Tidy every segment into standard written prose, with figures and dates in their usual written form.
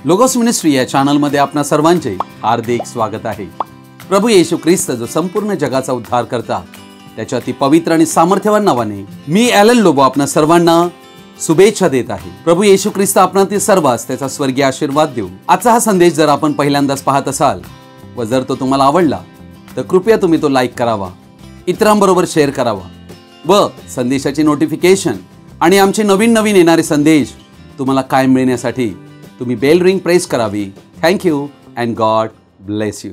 Logos ministry या चॅनलमध्ये आपणा सर्वांचे हार्दिक स्वागत आहे। प्रभू येशू ख्रिस्त जो संपूर्ण जगाचा उद्धार करता त्याच्या अति पवित्र आणि सामर्थ्यवान नावाने मी ॲलन लोबो आपणा सर्वांना शुभेच्छा देत आहे। प्रभू येशू ख्रिस्त आपणातील सर्वांस त्याचा स्वर्गीय आशीर्वाद देऊ। आजचा हा संदेश जर आपण पहिल्यांदाच पाहत असाल व जर तो तुम्हाला आवडला तर कृपया तुम्ही तो लाईक करावा, इतरांबरोबर शेअर करावा व संदेशाची नोटिफिकेशन आणि आमचे नवीन येणारे संदेश तुम्हाला कायम मिळण्यासाठी तुम्ही बेल रिंग प्रेस करावी। Thank you and God bless you.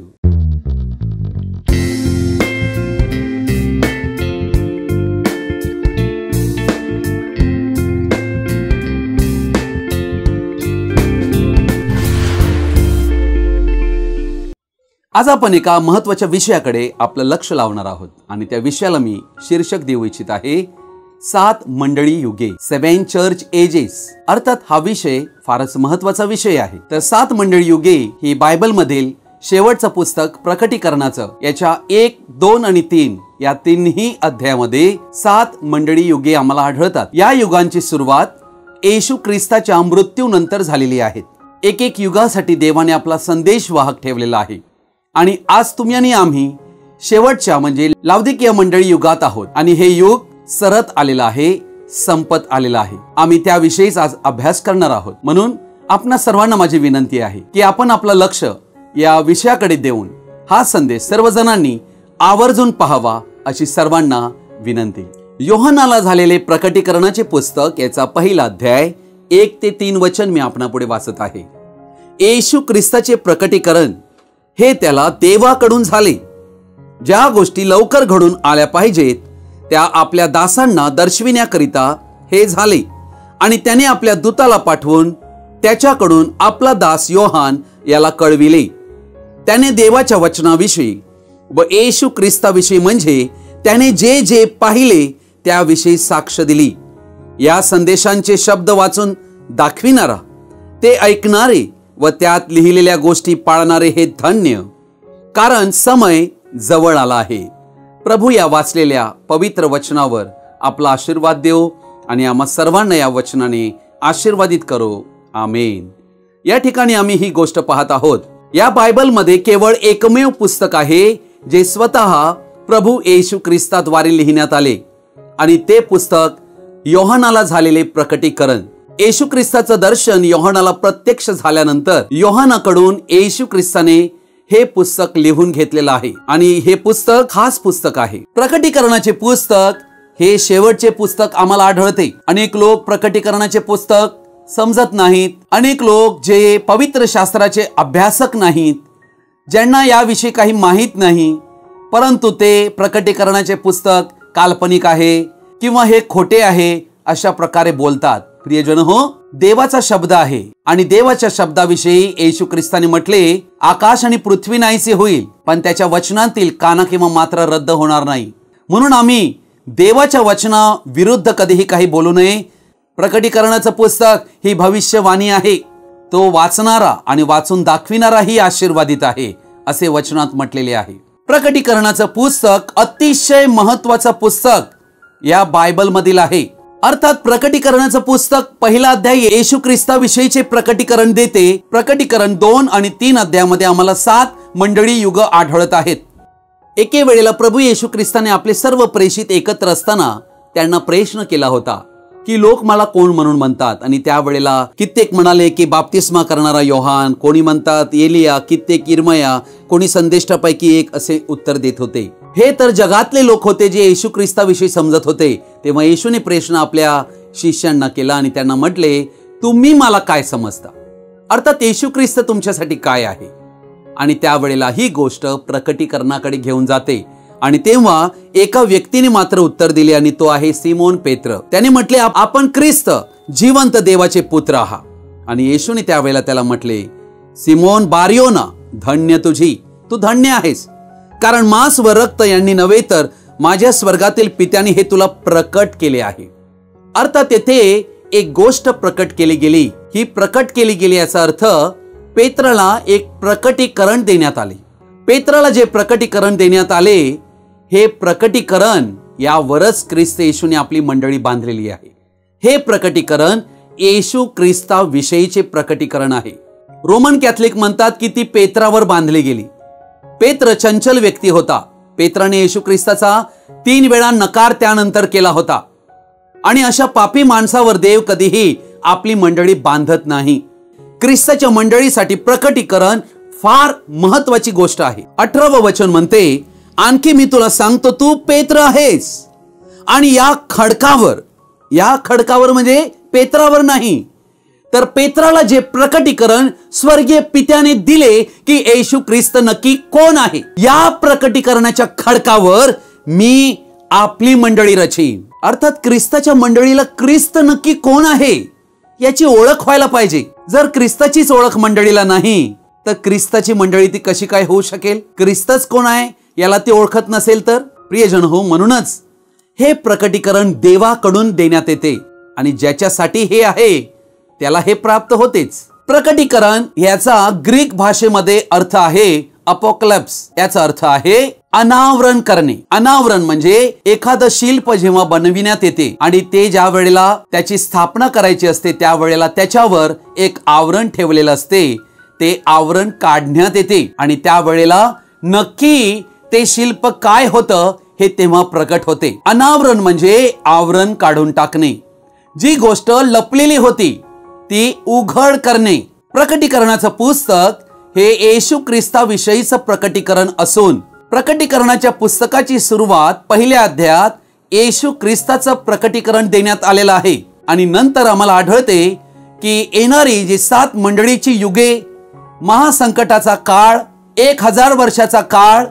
आज आपण एका महत्त्वाच्या विषयाकडे आपलं लक्ष लावणार आहोत आणि त्या विषयाला मी शीर्षक देऊ इच्छित आहे 7 मंडळी युगे, 7 चर्च एजेस। अर्थात हा विषय फारच महत्त्वाचा विषय आहे। तर 7 मंडळी युगे ही बायबल मधील शेवटचं पुस्तक प्रकटीकरणाचं याच्या 1, 2 आणि 3 या तिन्ही अध्यायामध्ये 7 मंडळी युगे आम्हाला आढळतात। या युगांची सुरुवात येशू ख्रिस्ताच्या मृत्यूनंतर झालेली आहे। एक युगासाठी देवाने आपला संदेशवाहक ठेवलेला आहे आणि आज तुम्ही आणि आम्ही शेवटच्या म्हणजे लावदिकीय मंडळी युगात आहोत आणि हे युग सरत आलेला आहे, संपत आलेला आहे। आम्ही त्याविषयीच आज अभ्यास करणार आहोत। म्हणून आपणा सर्वांना माझी विनंती आहे की आपण आपलं लक्ष या विषयाकडे देऊन हा संदेश सर्वजणांनी आवर्जून पाहावा अशी सर्वांना विनंती। योहानाला झालेले प्रकटीकरणाचे पुस्तक याचा पहिला अध्याय 1 ते 3 वचन मी आपणापुढे वाचत आहे। येशू ख्रिस्ताचे प्रकटीकरण हे त्याला देवाकडून झाले, ज्या गोष्टी लवकर घडून आल्या पाहिजेत त्या आपल्या दासांना दर्शविण्याकरिता हे झाले आणि त्याने आपल्या दूताला पाठवून त्याच्याकडून आपला दास योहान याला कळविले। त्याने देवाच्या वचनाविषयी व येशू ख्रिस्ताविषयी म्हणजे त्याने जे जे पाहिले त्याविषयी साक्ष दिली। या संदेशांचे शब्द वाचून दाखविणारा, ते ऐकणारे व त्यात लिहिलेल्या गोष्टी पाळणारे हे धन्य, कारण समय जवळ आला आहे। प्रभू या वाचलेल्या पवित्र वचनावर आपला आशीर्वाद देव आणि आम्हा सर्वांना या वचनाने आशीर्वादित करो, आमेन। या ठिकाणी आम्ही ही गोष्ट पाहत आहोत, या बायबलमध्ये केवळ एकमेव पुस्तक आहे जे स्वतः प्रभू येशू ख्रिस्ताद्वारे लिहिण्यात आले आणि ते पुस्तक योहानाला झालेले प्रकटीकरण। येशू ख्रिस्ताचं दर्शन योहानाला प्रत्यक्ष झाल्यानंतर योहानाकडून येशू ख्रिस्ताने हे पुस्तक लिहून घेतलेलं आहे आणि हे पुस्तक खास पुस्तक आहे। प्रकटीकरणाचे पुस्तक हे शेवटचे पुस्तक आम्हाला आढळते। अनेक लोक प्रकटीकरणाचे पुस्तक समजत नाहीत, अनेक लोक जे पवित्र शास्त्राचे अभ्यासक नाहीत, ज्यांना याविषयी काही माहीत नाही, परंतु ते प्रकटीकरणाचे पुस्तक काल्पनिक आहे किंवा हे खोटे आहे अशा प्रकारे बोलतात। प्रियजन हो, देवाचा शब्द आहे आणि देवाच्या शब्दाविषयी येशू ख्रिस्ताने म्हटले, आकाश आणि पृथ्वी नाहीसे होईल पण त्याच्या वचनातील काना किंवा मात्रा रद्द होणार नाही। म्हणून आम्ही देवाच्या वचना विरुद्ध कधीही काही बोलू नये। प्रकटीकरणाचं पुस्तक ही भविष्यवाणी आहे, तो वाचणारा आणि वाचून दाखविणारा ही आशीर्वादित आहे असे वचनात म्हटलेले आहे। प्रकटीकरणाचं पुस्तक अतिशय महत्वाचं पुस्तक या बायबल मधील आहे। अर्थात प्रकटीकरणाचं पुस्तक पहिला अध्याय येशू ख्रिस्ताविषयीचे प्रकटीकरण देते। प्रकटीकरण 2 आणि 3 अध्यायामध्ये आम्हाला 7 मंडळी युग आढळत आहेत। एके वेळेला प्रभू येशू ख्रिस्ताने आपले सर्व प्रेषित एकत्र असताना त्यांना प्रश्न केला होता की लोक मला कोण म्हणून म्हणतात, आणि त्यावेळेला कित्येक म्हणाले की बाप्तिस्मा करणारा योहान, कोणी म्हणतात एलिया, कित्येक इर्मया, कोणी संदेष्टापैकी एक असे उत्तर देत होते। हे तर जगातले लोक होते जे येशू ख्रिस्ताविषयी समजत होते। तेव्हा येशूने प्रश्न आपल्या शिष्यांना केला आणि त्यांना म्हटले, तुम्ही मला काय समजता? अर्थात येशू ख्रिस्त तुमच्यासाठी काय आहे? आणि त्यावेळेला ही गोष्ट प्रकटीकरणाकडे घेऊन जाते आणि तेव्हा एका व्यक्तीने मात्र उत्तर दिले आणि तो आहे सिमोन पेत्र। त्याने म्हटले, आपण ख्रिस्त जिवंत देवाचे पुत्र आहात। आणि येशूने त्यावेळेला त्याला म्हटले, सिमोन बारियोना, धन्य तुझी, तू धन्य आहेस, कारण मांस व रक्त यांनी नव्हे तर माझ्या स्वर्गातील पित्याने हे तुला प्रकट केले आहे। अर्थात येथे एक गोष्ट प्रकट केली गेली, ही प्रकट केली गेली याचा अर्थ पेत्राला एक प्रकटीकरण देण्यात आले। पेत्राला जे प्रकटीकरण देण्यात आले हे प्रकटीकरण यावरच ख्रिस्त येशूने आपली मंडळी बांधलेली आहे। हे प्रकटीकरण येशू ख्रिस्ताविषयीचे प्रकटीकरण आहे। रोमन कॅथलिक म्हणतात की ती पेत्रावर बांधली गेली. पेत्र चंचल व्यक्ती होता. पेत्राने येशू ख्रिस्ताचा 3 वेळा नकार त्यानंतर केला होता. आणि अशा पापी माणसावर देव कधीही आपली मंडळी बांधत नाही. ख्रिस्ताच्या मंडळीसाठी प्रकटीकरण फार महत्वाची गोष्ट आहे. 18वे वचन म्हणते, आणखी मी तुला सांगतो, तू पेत्र आहेस आणि या खडकावर म्हणजे पेत्रावर नाही, तर पेत्राला जे प्रकटीकरण स्वर्गीय पित्याने दिले की येशू ख्रिस्त नक्की कोण आहे, या प्रकटीकरणाच्या खडकावर मी आपली मंडळी रचीन. अर्थात ख्रिस्ताच्या मंडळीला ख्रिस्त नक्की कोण आहे याची ओळख व्हायला पाहिजे. जर ख्रिस्ताचीच ओळख मंडळीला नाही तर ख्रिस्ताची मंडळी ती कशी काय होऊ शकेल? ख्रिस्तच कोण आहे याला ती ओळखत नसेल तर. प्रियजन हो, म्हणूनच हे प्रकटीकरण देवाकडून देण्यात येते आणि ज्याच्यासाठी हे आहे त्याला हे प्राप्त होतेच. प्रकटीकरण याचा ग्रीक भाषेमध्ये अर्थ आहे अपोकॅलिप्स. याचा अर्थ आहे अनावरण करणे. अनावरण म्हणजे एखादं शिल्प जेव्हा बनविण्यात येते आणि ते ज्या वेळेला त्याची स्थापना करायची असते त्यावेळेला त्याच्यावर एक आवरण ठेवलेलं असते, ते आवरण काढण्यात येते आणि त्यावेळेला नक्की ते शिल्प काय होतं हे तेव्हा प्रकट होते. अनावरण म्हणजे आवरण काढून टाकणे. जी गोष्ट लपलेली होती ती उघड करणे. प्रकटीकरणाचं पुस्तक हे येशू ख्रिस्ताविषयीचं प्रकटीकरण असून प्रकटीकरणाच्या पुस्तकाची सुरुवात पहिल्या अध्यायात येशू ख्रिस्ताचं प्रकटीकरण देण्यात आलेलं आहे आणि नंतर आम्हाला आढळते की येणारी जी 7 मंडळीची युगे, महासंकटाचा काळ, 1000 वर्षाचा काळ,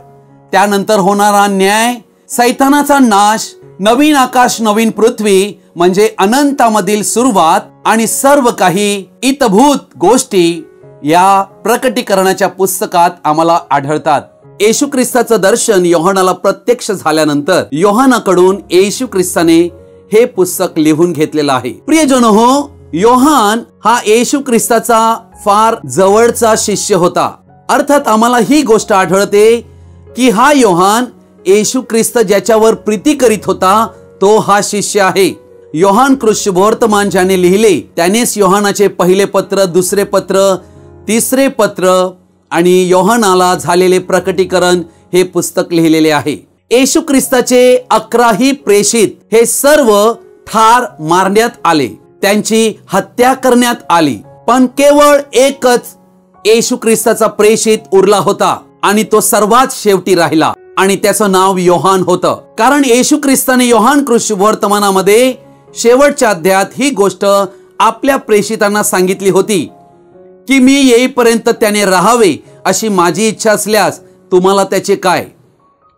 त्यानंतर होणारा न्याय, सैतानाचा नाश, नवीन आकाश नवीन पृथ्वी म्हणजे अनंतामधील सुरुवात आणि सर्व काही इतभूत गोष्टी या प्रकटीकरणाच्या पुस्तकात आम्हाला आढळतात. येशू ख्रिस्ताचं दर्शन योहानाला प्रत्यक्ष झाल्यानंतर योहानाकडून येशू ख्रिस्ताने हे पुस्तक लिहून घेतलेलं आहे. प्रियजन हो, योहान हा येशू ख्रिस्ताचा फार जवळचा शिष्य होता. अर्थात आम्हाला ही गोष्ट आढळते की हा योहान येशू ख्रिस्त ज्याच्यावर प्रीती करीत होता तो हा शिष्य आहे. योहान शुभवर्तमान ज्याने लिहिले त्यानेच योहानाचे पहिले पत्र, दुसरे पत्र, तिसरे पत्र आणि योहानाला झालेले प्रकटीकरण हे पुस्तक लिहिलेले आहे. येशू ख्रिस्ताचे 11 प्रेषित हे सर्व ठार मारण्यात आले, त्यांची हत्या करण्यात आली, पण केवळ एकच येशू ख्रिस्ताचा प्रेषित उरला होता आणि तो सर्वात शेवटी राहिला आणि त्याचं नाव योहान होतं. कारण येशू ख्रिस्ताने योहान शुभवर्तमानामध्ये शेवटच्या अध्यायात ही गोष्ट आपल्या प्रेषितांना सांगितली होती की मी येईपर्यंत त्याने राहावे अशी माझी इच्छा असल्यास तुम्हाला त्याचे काय.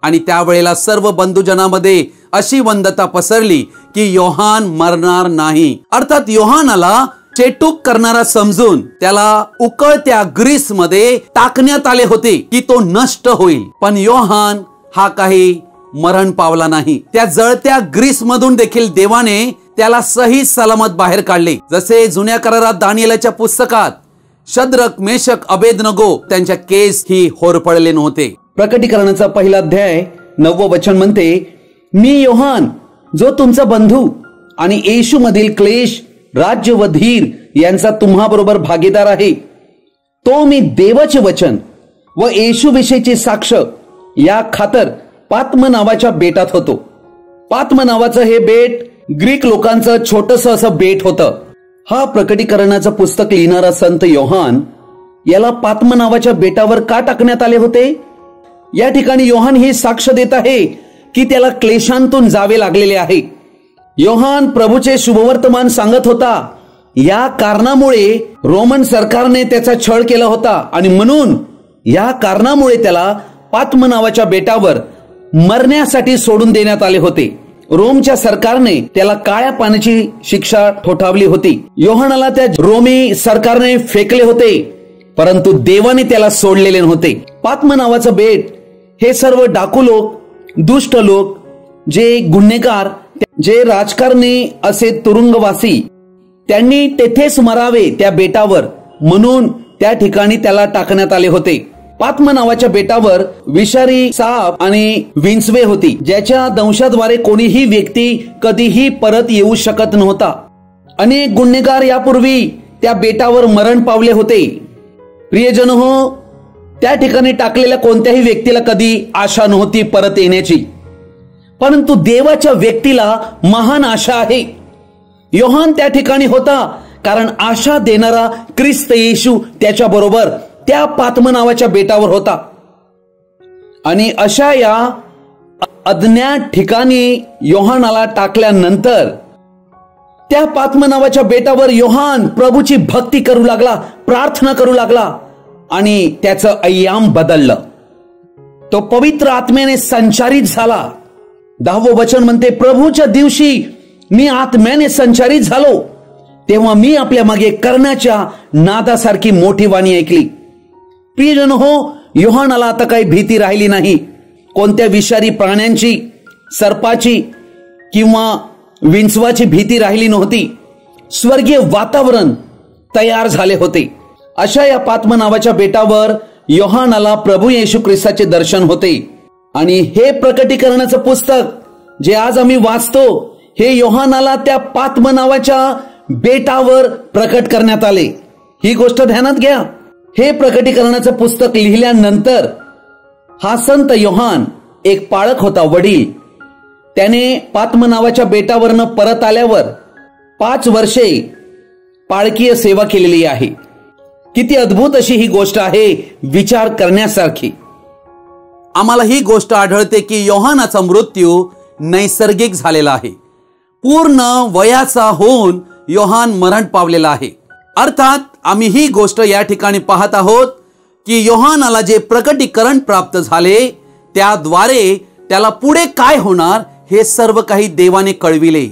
आणि त्यावेळेला सर्व बंधुजनामध्ये अशी वंदता पसरली की योहान मरणार नाही. अर्थात योहानाला चेटूक करणारा समजून त्याला उकळत्या ग्रीसमध्ये टाकण्यात आले होते की तो नष्ट होईल, पण योहान हा काही मरण पावला नाही. त्या जळत्या ग्रीसमधून देखील देवाने त्याला सही सलामत बाहेर काढले. जसे जुन्या करारात दानिएलच्या पुस्तकात शद्रक, मेशक, अबेदनगो त्यांच्या केस ही होरपळले नव्हते. प्रकटीकरणाचा पहिला अध्याय 9वे वचन म्हणते, मी योहान जो तुमचा बंधू आणि येशू मधील क्लेश, राज्य व धीर यांचा तुम्हा बरोबर भागीदार आहे, तो मी देवाचे वचन व येशू विषयीची साक्ष या खातर पात्म नावाच्या बेटात होतो. पात्म नावाचं हे बेट ग्रीक लोकांचं छोटस असं बेट होतं. हा प्रकटीकरणाचं पुस्तक लिहिणारा संत योहान याला पात्म नावाच्या बेटावर का टाकण्यात आले होते? या ठिकाणी योहान ही साक्ष देत आहे की त्याला क्लेशांतून जावे लागलेले आहे. योहान प्रभूचे शुभवर्तमान सांगत होता. या कारणामुळे रोमन सरकारने त्याचा छळ केला होता आणि म्हणून या कारणामुळे त्याला पात्म नावाच्या बेटावर मरण्यासाठी सोडून देण्यात आले होते. रोमच्या सरकारने त्याला काळ्या पाण्याची शिक्षा ठोठावली होती. योहानाला त्या रोमी सरकारने फेकले होते, परंतु देवाने त्याला सोडलेले नव्हते. पात्म नावाचं बेट हे सर्व डाकू लोक, दुष्ट लोक, जे गुन्हेगार, जे राजकारणी असे तुरुंगवासी, त्यांनी तेथेच मरावे त्या बेटावर, म्हणून त्या ठिकाणी त्याला टाकण्यात आले होते. पात्म नावाच्या बेटावर विषारी साप आणि विंचवे होती, ज्याच्या दंशाद्वारे कोणीही व्यक्ती कधीही परत येऊ शकत नव्हता. अनेक गुन्हेगार यापूर्वी त्या बेटावर मरण पावले होते. प्रियजन हो, त्या ठिकाणी टाकलेल्या कोणत्याही व्यक्तीला कधी आशा नव्हती परत येण्याची, परंतु देवाच्या व्यक्तीला महान आशा आहे. योहान त्या ठिकाणी होता कारण आशा देणारा ख्रिस्त येशू त्याच्या बरोबर त्या पात्म नावाच्या बेटावर होता. आणि अशा या अज्ञात ठिकाणी योहानाला टाकल्यानंतर त्या पात्म नावाच्या बेटावर योहान प्रभूची भक्ती करू लागला, प्रार्थना करू लागला आणि त्याचं अय्याम बदललं. तो पवित्र आत्म्याने संचारित झाला. 10वं वचन म्हणते, प्रभूच्या दिवशी मी आत्म्याने संचारित झालो, तेव्हा मी आपल्या मागे करण्याच्या नादासारखी मोठी वाणी ऐकली. प्रियजन हो, योहानाला आता काही भीती राहिली नाही. कोणत्या विषारी प्राण्यांची, सर्पाची किंवा विंचवाची भीती राहिली नव्हती. स्वर्गीय वातावरण तयार झाले होते. अशा या पात्म नावाच्या बेटावर योहानाला प्रभू येशू ख्रिस्ताचे दर्शन होते. आणि हे प्रकटीकरणाचं पुस्तक जे आज आम्ही वाचतो, हे योहानाला त्या पात्म नावाच्या बेटावर प्रकट करण्यात आले. ही गोष्ट ध्यानात घ्या. हे प्रकटीकरणाचं पुस्तक लिहिल्यानंतर हा संत योहान एक पाळक होता, वडील. त्याने पात्म नावाच्या बेटावरनं परत आल्यावर 5 वर्षे पाळकीय सेवा केलेली आहे. किती अद्भुत अशी ही गोष्ट आहे, विचार करण्यासारखी. आम्हाला ही गोष्ट आढळते की योहानाचा मृत्यू नैसर्गिक झालेला आहे. पूर्ण वयाचा होऊन योहान मरण पावलेला आहे. अर्थात आम्ही ही गोष्ट या ठिकाणी पाहत आहोत की योहानाला जे प्रकटीकरण प्राप्त झाले त्याद्वारे त्याला पुढे काय होणार हे सर्व काही देवाने कळविले,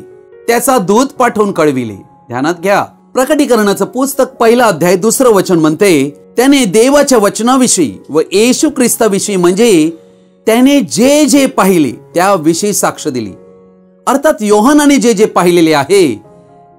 त्याचा दूत पाठवून कळविले. ध्यानात घ्या, प्रकटीकरणाचं पुस्तक 1 अध्याय 2 वचन म्हणते, त्याने देवाच्या वचनाविषयी व येशू ख्रिस्ताविषयी म्हणजे त्याने जे जे पाहिले त्याविषयी साक्ष दिली. अर्थात योहानाने जे जे पाहिलेले आहे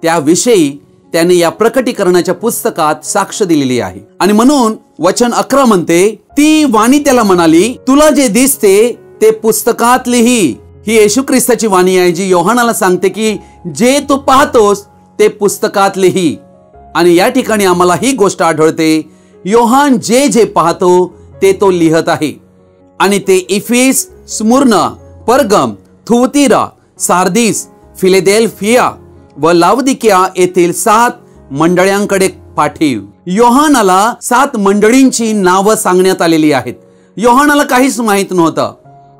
त्याविषयी त्याने या प्रकटीकरणाच्या पुस्तकात साक्ष दिलेली आहे. आणि म्हणून वचन 11 म्हणते, ती वाणी त्याला म्हणाली, तुला जे दिसते ते पुस्तकात लिही. ही येशू ख्रिस्ताची वाणी आहे जी योहानाला सांगते की जे तू पाहतोस ते पुस्तकात लिही. आणि या ठिकाणी आम्हाला ही गोष्ट आढळते, योहान जे जे पाहतो ते तो लिहत आहे. आणि ते इफिस, स्मुर्ना, परगम, थुवतीरा, सार्दिस, फिलेडेल्फिया व लावदिकिया येथील 7 मंडळांकडे पाठव. योहानाला 7 मंडळींची नावं सांगण्यात आलेली आहेत. योहानाला काहीच माहित नव्हतं,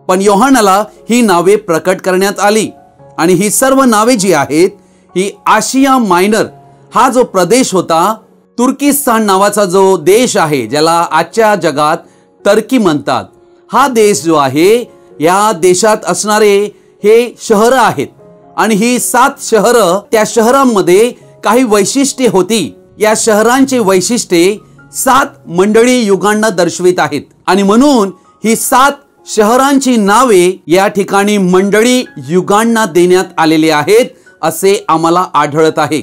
पण योहानाला ही नावे प्रकट करण्यात आली. आणि ही सर्व नावे जी आहेत ही आशिया मायनर हा जो प्रदेश होता, तुर्किस्तान नावाचा जो देश आहे, ज्याला आजच्या जगात टर्की म्हणतात, हा देश जो आहे, या देशात असणारे हे शहरं आहेत. आणि ही 7 शहरं, त्या शहरांमध्ये काही वैशिष्ट्ये होती. या शहरांची वैशिष्ट्ये 7 मंडळी युगांना दर्शवित आहेत. आणि म्हणून ही 7 शहरांची नावे या ठिकाणी मंडळी युगांना देण्यात आलेली आहेत असे आम्हाला आढळत आहे.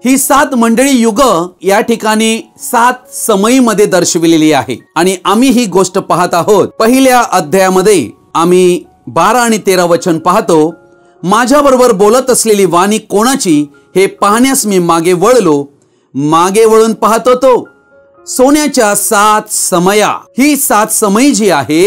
ही 7 मंडळी युग या ठिकाणी 7 समयीमध्ये दर्शविलेली आहे. आणि आम्ही ही गोष्ट पाहत आहोत. पहिल्या अध्यायामध्ये आम्ही 12 आणि 13 वचन पाहतो, माझ्याबरोबर बोलत असलेली वाणी कोणाची हे पाहण्यास मी मागे वळलो. मागे वळून पाहत होतो, सोन्याच्या 7 समया. ही 7 समयी जी आहे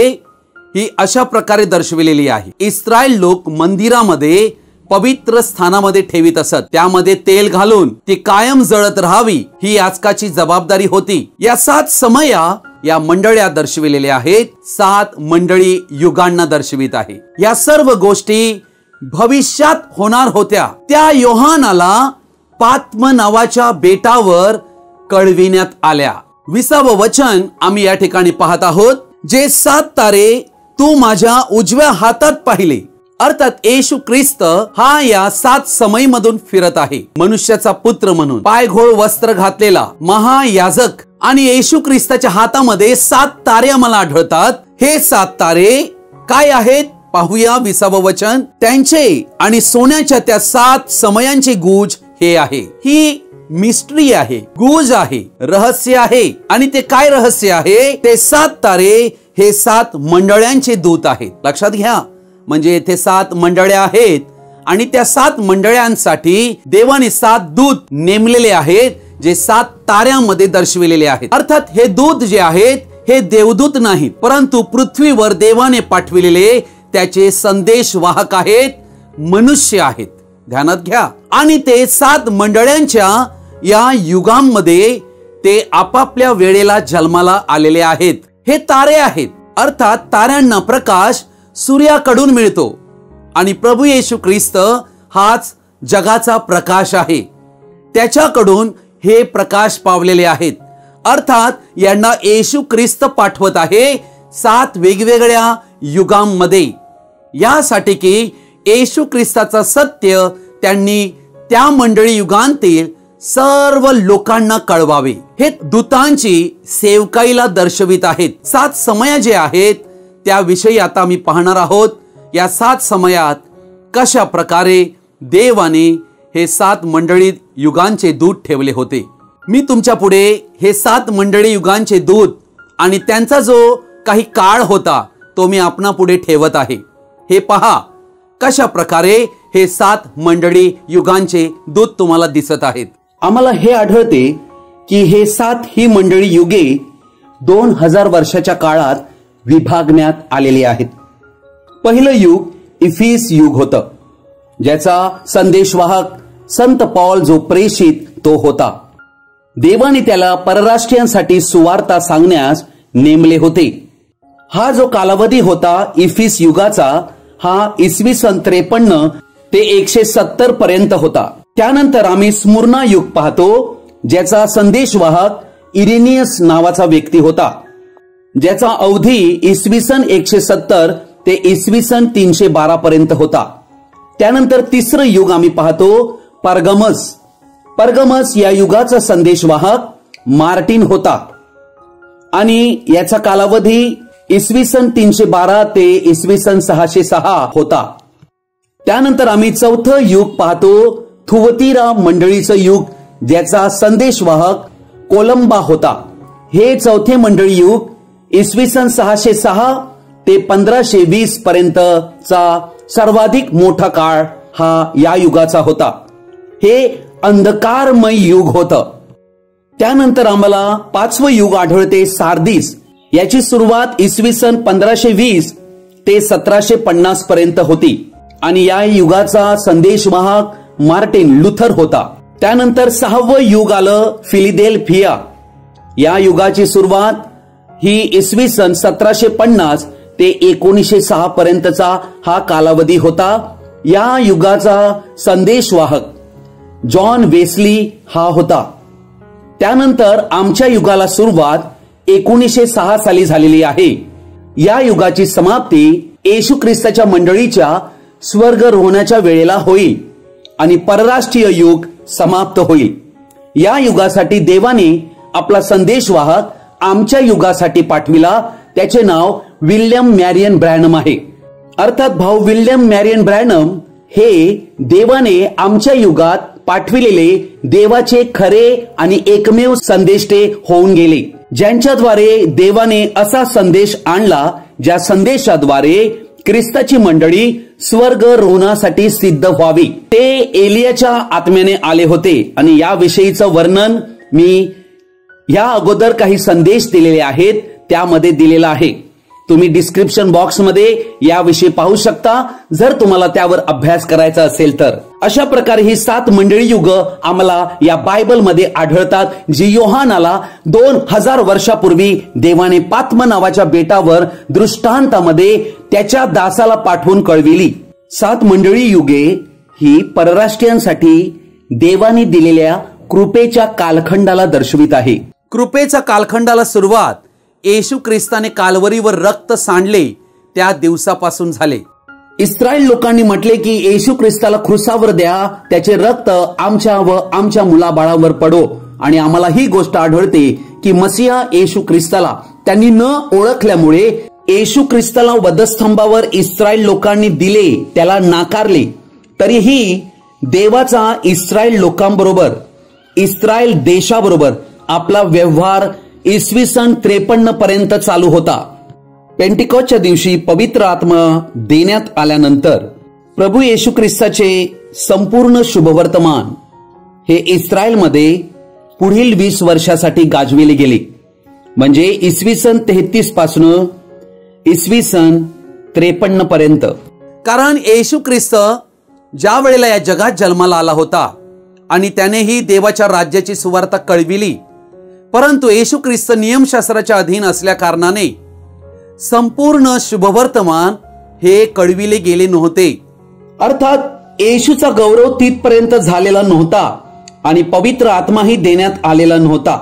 ही अशा प्रकारे दर्शविलेली आहे. इस्रायल लोक मंदिरामध्ये पवित्र स्थानामध्ये ठेवीत असत. त्यामध्ये तेल घालून ती कायम जळत राहावी ही याजकाची जबाबदारी होती. या 7 समया या मंडळ्या दर्शविलेल्या आहेत. 7 मंडळी युगांना दर्शवित आहे. या सर्व गोष्टी भविष्यात होणार होत्या. त्या योहानाला पात्म नावाच्या बेटावर कळविण्यात आल्या. 20वं वचन आम्ही या ठिकाणी पाहत आहोत, जे 7 तारे तू माझ्या उजव्या हातात पाहिले. अर्थात येशू ख्रिस्त हा या 7 समयीमधून फिरत आहे. मनुष्याचा पुत्र म्हणून पायघोळ वस्त्र घातलेला महायाजक. आणि येशू ख्रिस्ताच्या हातामध्ये 7 तारे आम्हाला आढळतात. हे 7 तारे काय आहेत पाहूया. 20वं वचन, त्यांचे आणि सोन्याच्या त्या 7 समयांचे गुज हे आहे. ही मिस्ट्री आहे, गुज आहे, रहस्य आहे. आणि ते काय रहस्य आहे? ते 7 तारे हे 7 मंडळांचे दूत आहेत. लक्षात घ्या, म्हणजे येथे 7 मंडळ्या आहेत आणि त्या 7 मंडळांसाठी देवाने 7 दूत नेमलेले आहेत, जे 7 ताऱ्यांमध्ये दर्शविलेले आहेत. अर्थात हे दूत जे आहेत हे देवदूत नाहीत, परंतु पृथ्वीवर देवाने पाठविलेले त्याचे संदेश वाहक आहेत, मनुष्य आहेत. ध्यानात घ्या. आणि ते 7 मंडळांच्या या युगांमध्ये ते आपापल्या वेळेला जन्माला आलेले आहेत. हे तारे आहेत. अर्थात ताऱ्यांना प्रकाश सूर्याकडून मिळतो आणि प्रभू येशू ख्रिस्त हाच जगाचा प्रकाश आहे. त्याच्याकडून हे प्रकाश पावलेले आहेत. अर्थात यांना येशू ख्रिस्त पाठवत आहे 7 वेगवेगळ्या युगांमध्ये, यासाठी की येशू ख्रिस्ताचं सत्य त्यांनी त्या मंडळी युगांतील सर्व लोकांना कळवावे. हे दूतांची सेवकाईला दर्शवित आहेत. 7 समय जे आहेत त्याविषयी आता मी पाहणार आहोत. या 7 समयात कशा प्रकारे देवाने हे 7 मंडळी युगांचे दूत ठेवले होते. मी तुमच्या पुढे हे 7 मंडळी युगांचे दूत आणि त्यांचा जो काही काळ होता तो मी आपणा पुढे ठेवत आहे. हे पहा कशा प्रकारे हे 7 मंडळी युगांचे दूत तुम्हाला दिसत आहेत. आम्हाला हे आढळते की हे 7 ही मंडळी युगे 2000 वर्षाच्या काळात विभागण्यात आलेली आहेत. पहिलं युग इफिस युग होतं, ज्याचा संदेशवाहक संत पौल जो प्रेषित तो होता. देवाने त्याला परराष्ट्रीयांसाठी सुवार्ता सांगण्यास नेमले होते. हा जो कालावधी होता इफिस युगाचा, हा इसवी सन 53 ते 170 पर्यंत होता. त्यानंतर आम्ही स्मुर्ना युग पाहतो, ज्याचा संदेशवाहक इरेनियस नावाचा व्यक्ती होता, ज्याचा अवधी इसवी सन 170 ते इसवी सन 312 पर्यंत होता. त्यानंतर तिसरं युग आम्ही पाहतो परगमस या युगाचा संदेशवाहक मार्टिन होता आणि याचा कालावधी इसवी सन 312 ते इसवी सन 606 होता. त्यानंतर आम्ही चौथं युग पाहतो थुवतीरा मंडळीचं युग, ज्याचा संदेशवाहक कोलंबा होता. हे चौथे मंडळी युग इसवी सन 606 ते 1520 पर्यंतचा सर्वाधिक मोठा काळ हा या युगाचा होता. हे अंधकारमय युग होतं. त्यानंतर आम्हाला 5वं युग आढळते सार्दिस. याची सुरुवात इसवी सन 1520 ते 1750 पर्यंत होती आणि या युगाचा संदेशवाहक मार्टिन लुथर होता. त्यानंतर 6वं युग आलं फिलाडेल्फिया. या युगाची सुरुवात ही इसवी सन 1750 ते 1906 पर्यंतचा हा कालावधी होता. या युगाचा संदेशवाहक जॉन वेस्ली हा होता. त्यानंतर आमच्या युगाला सुरुवात 1906 साली झालेली आहे. या युगाची समाप्ती येशू ख्रिस्ताच्या मंडळीच्या स्वर्गरोहणाच्या वेळेला होईल आणि परराष्ट्रीय युग समाप्त होईल. या युगासाठी देवाने आपला संदेशवाहक आमच्या युगासाठी पाठविला. त्याचे नाव विल्यम मॅरियन ब्रॅनम आहे. अर्थात भाऊ विल्यम मॅरियन ब्रॅनम हे देवाने आमच्या युगात पाठविलेले देवाचे खरे आणि एकमेव संदेष्टे होऊन गेले, ज्यांच्याद्वारे देवाने असा संदेश आणला ज्या संदेशाद्वारे ख्रिस्ताची मंडळी स्वर्ग रोहणासाठी सिद्ध व्हावी. ते एलियाच्या आत्म्याने आले होते आणि याविषयीचं वर्णन मी या अगोदर काही संदेश दिलेले आहेत त्यामध्ये दिलेला आहे. तुम्ही डिस्क्रिप्शन बॉक्समध्ये याविषयी पाहू शकता जर तुम्हाला त्यावर अभ्यास करायचा असेल तर. अशा प्रकारे ही 7 मंडळी युग आम्हाला या बायबलमध्ये आढळतात, जी योहानाला 2000 वर्षापूर्वी देवाने पात्म नावाच्या बेटावर दृष्टांतामध्ये त्याच्या दासाला पाठवून कळविली. 7 मंडळी युगे ही परराष्ट्रीयांसाठी देवाने दिलेल्या कृपेच्या कालखंडाला दर्शवित आहे. कृपेच्या कालखंडाला सुरुवात येशू ख्रिस्ताने काल्वरीवर रक्त सांडले त्या दिवसापासून झाले. इस्रायल लोकांनी म्हटले की येशू ख्रिस्ताला क्रुसावर द्या, त्याचे रक्त आमच्या व आमच्या मुलाबाळावर पडो. आणि आम्हाला ही गोष्ट आढळते की मसीहा येशू ख्रिस्ताला त्यांनी न ओळखल्यामुळे येशू ख्रिस्ताला वधस्तंभावर इस्रायल लोकांनी दिले, त्याला नाकारले. तरीही देवाचा इस्रायल लोकांबरोबर, इस्रायल देशाबरोबर आपला व्यवहार इसवी सन 53 पर्यंत चालू होता. पेंटिकॉस्टच्या दिवशी पवित्र आत्मा देण्यात आल्यानंतर प्रभू येशू ख्रिस्ताचे संपूर्ण शुभवर्तमान हे इस्रायलमध्ये पुढील 20 वर्षासाठी गाजविले गेले. म्हणजे इसवी सन 33 पासून इसवी सन 53 पर्यंत. कारण येशू ख्रिस्त ज्या वेळेला या जगात जन्माला आला होता आणि त्यानेही देवाच्या राज्याची सुवार्ता कळविली, परंतु येशू ख्रिस्त नियमशास्त्राच्या अधीन असल्या कारणाने संपूर्ण शुभवर्तमान हे कळविले गेले नव्हते. अर्थात येशूचा गौरव तिथपर्यंत झालेला नव्हता आणि पवित्र आत्माही देण्यात आलेला नव्हता.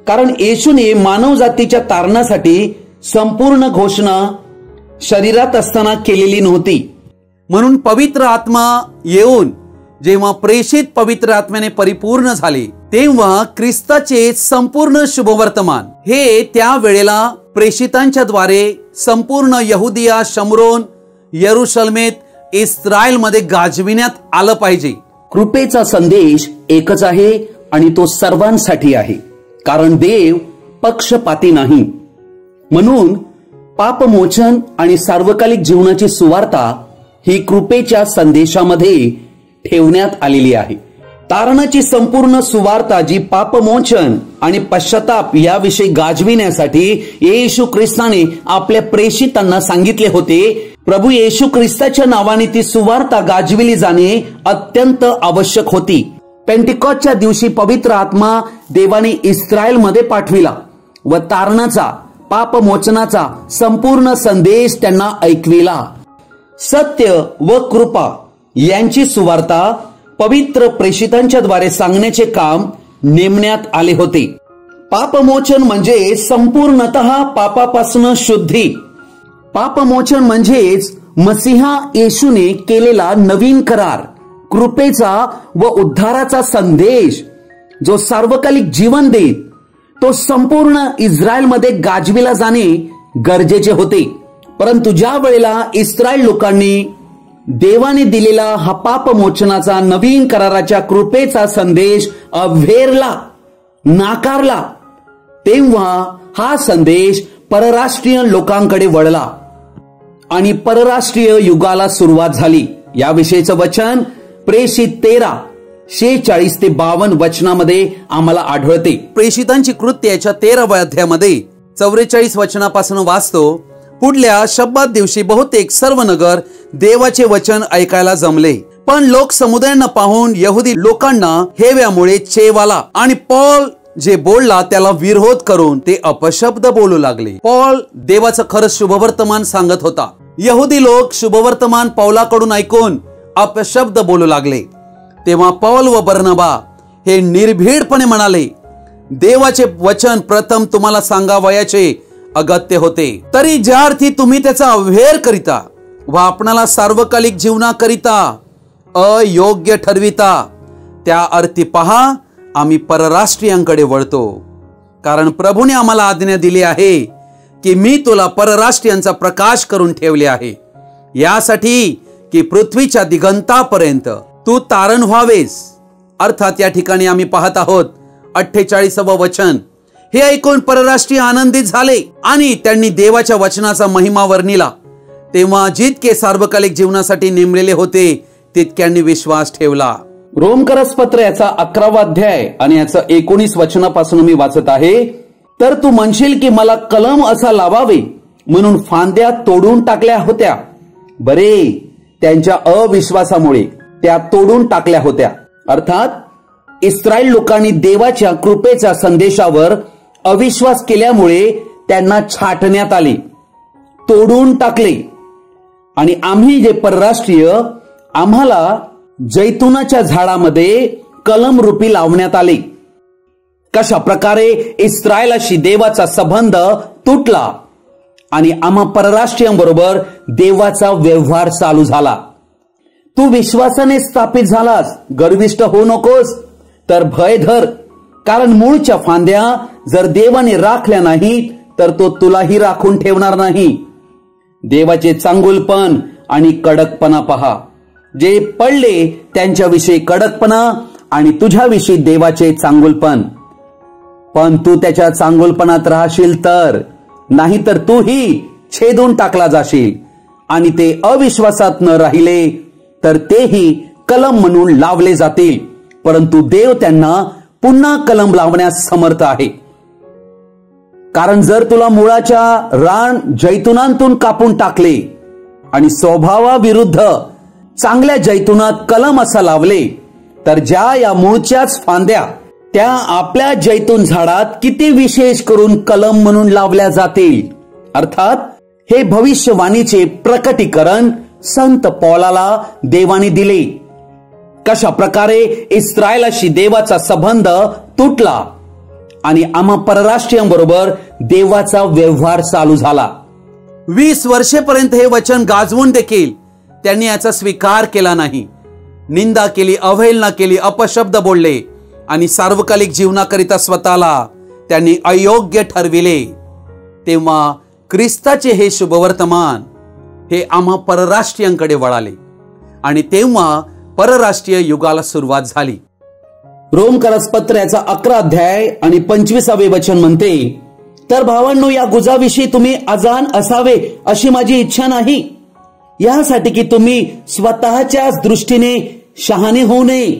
कारण येशूने मानव जातीच्या तारणासाठी संपूर्ण घोषणा शरीरात असताना केलेली नव्हती. म्हणून पवित्र आत्मा येऊन जेव्हा प्रेषित पवित्र आत्म्याने परिपूर्ण झाले, तेव्हा ख्रिस्ताचे संपूर्ण शुभवर्तमान हे त्या वेळेला प्रेषितांच्या द्वारे संपूर्ण यहुदिया, शमरोन, यरुशलेमेत, इस्रायल मध्ये गाजविण्यात आलं पाहिजे. कृपेचा संदेश एकच आहे आणि तो सर्वांसाठी आहे. कारण देव पक्षपाती नाही. म्हणून पापमोचन आणि सार्वकालिक जीवनाची सुवार्ता ही कृपेच्या संदेशामध्ये ठेवण्यात आलेली आहे. तारणाची संपूर्ण सुवार्ता जी पापमोचन आणि पश्चाताप याविषयी गाजविण्यासाठी येशू ख्रिस्ताने आपल्या प्रेषितांना सांगितले होते. प्रभू येशू ख्रिस्ताच्या नावाने ती सुवार्ता गाजविली जाणे अत्यंत आवश्यक होती. पेंटिकॉस्टच्या दिवशी पवित्र आत्मा देवाने इस्रायलमध्ये पाठविला व तारणाचा, पापमोचनाचा संपूर्ण संदेश त्यांना ऐकविला. सत्य व कृपा यांची सुवार्ता पवित्र प्रेषितांच्या द्वारे सांगण्याचे काम नेमण्यात आले होते. पापमोचन म्हणजे संपूर्णतः पापापासून शुद्धी. पापमोचन म्हणजेच मसीहा येशूने केलेला नवीन करार, कृपेचा व उद्धाराचा संदेश जो सार्वकालिक जीवन देत, तो संपूर्ण इस्रायलमध्ये गाजविला जाणे गरजेचे होते. परंतु ज्या वेळेला इस्रायल लोकांनी देवाने दिलेला हा पापमोचनाचा, नवीन कराराच्या कृपेचा संदेश अवहेरला, नाकारला, तेव्हा हा संदेश परराष्ट्रीय लोकांकडे वळला आणि परराष्ट्रीय युगाला सुरुवात झाली. याविषयीचं वचन प्रेषित 13:46 ते 52 वचनामध्ये आम्हाला आढळते. प्रेषितांची कृत्य याच्या 13व्या अध्यायामध्ये 44 वचनापासून वाचतो. पुढल्या शब्दात दिवशी बहुतेक सर्व नगर देवाचे वचन ऐकायला जमले, पण लोक समुदायांना पाहून यहुदी लोकांना हेव्यामुळे चेव आला आणि पौल जे बोलला त्याला विरोध करून ते अपशब्द बोलू लागले. पौल देवाचं खरं शुभवर्तमान सांगत होता. यहुदी लोक शुभवर्तमान पौलाकडून ऐकून अपशब्द बोलू लागले. तेव्हा पौल व बर्नबा हे निर्भीडपणे म्हणाले, देवाचे वचन प्रथम तुम्हाला सांगावयाचे अगत्य होते. तरी ज्या अर्थी तुम्ही त्याचा अवहेर करिता व आपणाला सार्वकालिक जीवनाकरिता अयोग्य ठरविता, त्या अर्थी पहा आम्ही परराष्ट्रीयांकडे वळतो. कारण प्रभूने आम्हाला आज्ञा दिली आहे की मी तुला परराष्ट्रीयांचा प्रकाश करून ठेवले आहे, यासाठी की पृथ्वीच्या दिगंतापर्यंत तू तारण व्हावेस. अर्थात या ठिकाणी आम्ही पाहत आहोत 48वं वचन. हे ऐकून परराष्ट्रीय आनंदित झाले आणि त्यांनी देवाच्या वचनाचा महिमा वर्णिला. तेव्हा जितके सार्वकालिक जीवनासाठी नेमलेले होते तितक्यांनी विश्वास ठेवला. रोमकरसपत्र याचा 11वा अध्याय आणि याचा 19 वचनापासून मी वाचत आहे. तर तू म्हणशील की मला कलम असा लावावे म्हणून फांद्या तोडून टाकल्या होत्या. बरे, त्यांच्या अविश्वासामुळे त्या तोडून टाकल्या होत्या. अर्थात इस्रायल लोकांनी देवाच्या कृपेच्या संदेशावर अविश्वास केल्यामुळे त्यांना छाटण्यात आले, तोडून टाकले. आणि आम्ही जे परराष्ट्रीय, आम्हाला जैतुनाच्या झाडामध्ये कलम रूपी लावण्यात आले. कशा प्रकारे इस्रायलाशी देवाचा संबंध तुटला आणि आम्हा परराष्ट्रीयांबरोबर देवाचा व्यवहार चालू झाला. तू विश्वासाने स्थापित झालास, गर्विष्ठ होऊ नकोस, तर भय धर. कारण मूळच्या फांद्या जर देवाने राखल्या नाहीत तर तो तुलाही राखून ठेवणार नाही. देवाचे चांगुलपण आणि कडकपणा पहा. जे पडले त्यांच्याविषयी कडकपणा आणि तुझ्याविषयी देवाचे चांगुलपण. पण तू त्याच्या चांगुलपणात राहशील तर, नाही तर तूही छेदून टाकला जाशील. आणि ते अविश्वासात न राहिले तर तेही कलम म्हणून लावले जातील, परंतु देव त्यांना पुन्हा कलम लावण्यास समर्थ आहे. कारण जर तुला मुळाच्या रान जैतुनातून कापून टाकले आणि स्वभावाविरुद्ध चांगल्या जैतुनात कलम असा लावले, तर ज्या या मूळच्याच फांद्या त्या आपल्या जैतून झाडात किती विशेष करून कलम म्हणून लावल्या जातील. अर्थात हे भविष्यवाणीचे प्रकटीकरण संत पौलाला देवाने दिले. कशा प्रकारे इस्रायलाशी देवाचा संबंध तुटला आणि आम्हा परराष्ट्रीयांबरोबर देवाचा व्यवहार चालू झाला. 20 वर्षेपर्यंत हे वचन गाजवून देखील त्यांनी याचा स्वीकार केला नाही. निंदा केली, अवहेलना केली, अपशब्द बोलले आणि सार्वकालिक जीवनाकरिता स्वतःला त्यांनी अयोग्य ठरविले. तेव्हा ख्रिस्ताचे हे शुभवर्तमान हे आम्हा परराष्ट्रीयांकडे वळाले आणि तेव्हा परराष्ट्रीय युगाला सुरुवात झाली. रोमकरसपत्र याचा 11 अध्याय आणि 25वे वचन म्हणते, तर भावांनो, या गुजाविषयी तुम्ही अजाण असावे अशी माझी इच्छा नाही, यासाठी की तुम्ही स्वतःच्याच दृष्टीने शहाणे होऊ नये.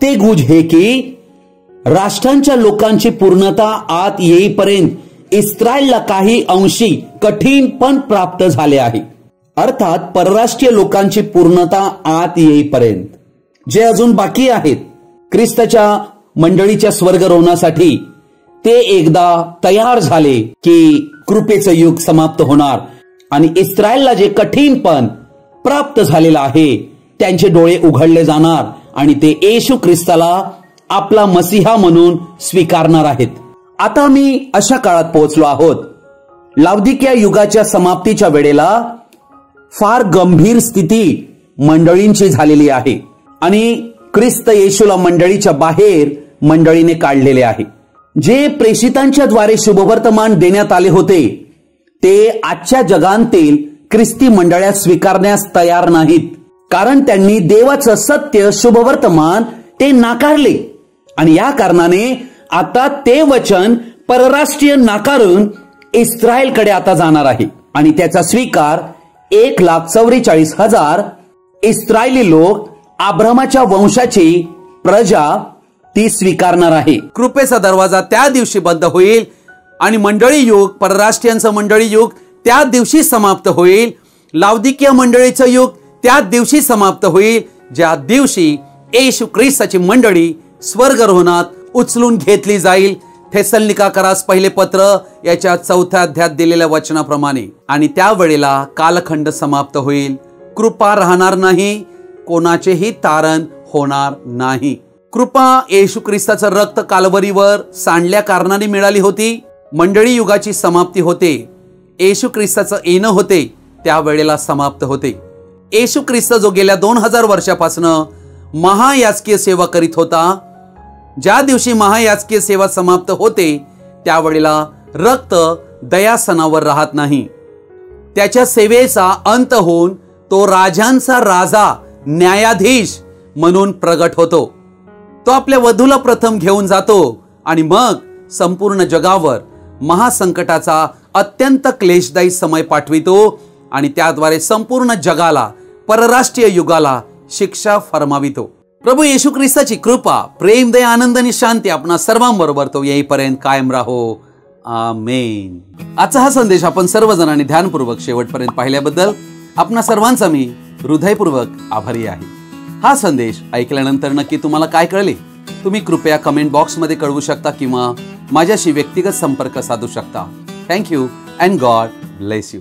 ते गुज हे की राष्ट्रांच्या लोकांची पूर्णता आत येईपर्यंत इस्रायलला काही अंशी कठीण पण प्राप्त झाले आहे. अर्थात परराष्ट्रीय लोकांची पूर्णता आत येईपर्यंत जे अजून बाकी आहेत ख्रिस्ताच्या मंडळीच्या स्वर्गरोहणासाठी, ते एकदा तयार झाले की कृपेचं युग समाप्त होणार आणि इस्रायलला जे कठीणपण प्राप्त झालेलं आहे त्यांचे डोळे उघडले जाणार आणि ते येशू ख्रिस्ताला आपला मसीहा म्हणून स्वीकारणार आहेत. आता मी अशा काळात पोहोचलो आहोत. लावदिकिया युगाच्या समाप्तीच्या वेळेला फार गंभीर स्थिती मंडळींची झालेली आहे आणि ख्रिस्त येशूला मंडळीच्या बाहेर मंडळीने काढलेले आहे. जे प्रेषितांच्या द्वारे शुभवर्तमान देण्यात आले होते ते आजच्या जगांतील ख्रिस्ती मंडळ्या स्वीकारण्यास तयार नाहीत, कारण त्यांनी देवाचं सत्य शुभवर्तमान ते नाकारले आणि या कारणाने आता ते वचन परराष्ट्रीय नाकारून इस्रायलकडे आता जाणार आहे आणि त्याचा स्वीकार 1,44,000 इस्रायली लोक, अब्रामाच्या वंशाची प्रजा ती स्वीकारणार आहे. कृपेचा दरवाजा त्या दिवशी बंद होईल आणि मंडळी युग, परराष्ट्रीयांचं मंडळी युग त्या दिवशी समाप्त होईल. लावदिकिया मंडळीचं युग त्या दिवशी समाप्त होईल, ज्या दिवशी येशू ख्रिस्ताची मंडळी स्वर्गरोहणात उचलून घेतली जाईल. थेसलनिकाकरास पहिले पत्र याच्या 4थ्या अध्यायात दिलेल्या वचनाप्रमाणे. आणि त्यावेळेला कालखंड समाप्त होईल. कृपा राहणार नाही, कोणाचेही तारण होणार नाही. कृपा येशू ख्रिस्ताचं रक्त कालवरीवर सांडल्या कारणाने मिळाली होती. मंडळी युगाची समाप्ती होते. येशू ख्रिस्ताचं येणं होते त्यावेळेला समाप्त होते. येशू ख्रिस्त जो गेल्या 2000 वर्षापासून महायाजकीय सेवा करीत होता, ज्या दिवशी महायाजकीय सेवा समाप्त होते त्यावेळेला रक्त दयासनावर राहत नाही. त्याच्या सेवेचा अंत होऊन तो राजांचा राजा, न्यायाधीश म्हणून प्रगट होतो. तो आपल्या वधूला प्रथम घेऊन जातो आणि मग संपूर्ण जगावर महासंकटाचा अत्यंत क्लेशदायी समय पाठवितो आणि त्याद्वारे संपूर्ण जगाला, परराष्ट्रीय युगाला शिक्षा फरमावितो. प्रभू येशू ख्रिस्ताची कृपा, प्रेम, दया, आनंद आणि शांती आपणा सर्वांबरोबर तो येईपर्यंत कायम राहो. आमेन. आजचा हा संदेश आपण सर्वजणांनी ध्यानपूर्वक शेवटपर्यंत पाहिल्याबद्दल आपणा सर्वांचा मी हृदयपूर्वक आभारी आहे. हा संदेश ऐकल्यानंतर नक्की तुम्हाला काय कळले तुम्ही कृपया कमेंट बॉक्समध्ये कळवू शकता किंवा माझ्याशी व्यक्तिगत संपर्क साधू शकता. Thank you and God bless you.